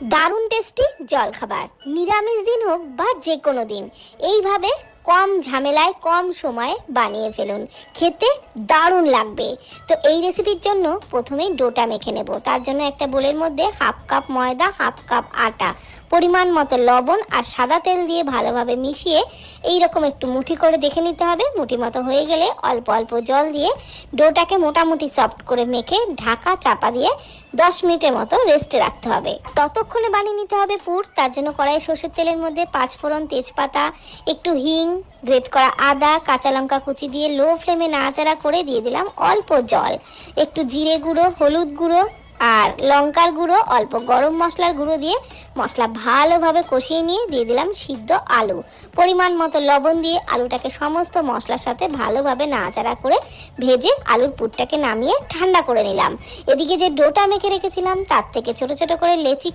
দারুণ টেস্টি জলখাবার, নিরামিষ দিন হোক বা যে কোনো দিন এইভাবে কম ঝামেলায় কম সময়ে বানিয়ে ফেলুন, খেতে দারুণ লাগবে। তো এই রেসিপির জন্য প্রথমেই ডোটা মেখে নেব। তার জন্য একটা বোলের মধ্যে হাফ কাপ ময়দা, হাফ কাপ আটা, পরিমাণ মতো লবণ আর সাদা তেল দিয়ে ভালোভাবে মিশিয়ে এইরকম একটু মুঠি করে দেখে নিতে হবে। মুঠি মতো হয়ে গেলে অল্প অল্প জল দিয়ে ডোটাকে মোটামুটি সফট করে মেখে ঢাকা চাপা দিয়ে 10 মিনিটের মতো রেস্টে রাখতে হবে। ততক্ষণে বানিয়ে নিতে হবে পুর। তার জন্য কড়াই সরষের তেলের মধ্যে 5 ফোড়ন, তেজপাতা, একটু হিং, গ্রেট করা আদা, কাঁচা লঙ্কা কুচি দিয়ে লো ফ্লেমে নাড়াচাড়া করে দিয়ে দিলাম অল্প জল, একটু জিরে গুঁড়ো, হলুদ গুঁড়ো আর লঙ্কার গুঁড়ো, অল্প গরম মশলার গুঁড়ো দিয়ে মশলা ভালোভাবে কষিয়ে নিয়ে দিয়ে দিলাম সিদ্ধ আলু, পরিমাণ মতো লবণ দিয়ে আলুটাকে সমস্ত মশলার সাথে ভালোভাবে নাড়াচাড়া করে ভেজে আলুর পুরটাকে নামিয়ে ঠান্ডা করে নিলাম। এদিকে যে ডোটা মেখে রেখেছিলাম তার থেকে ছোট ছোট করে লেচি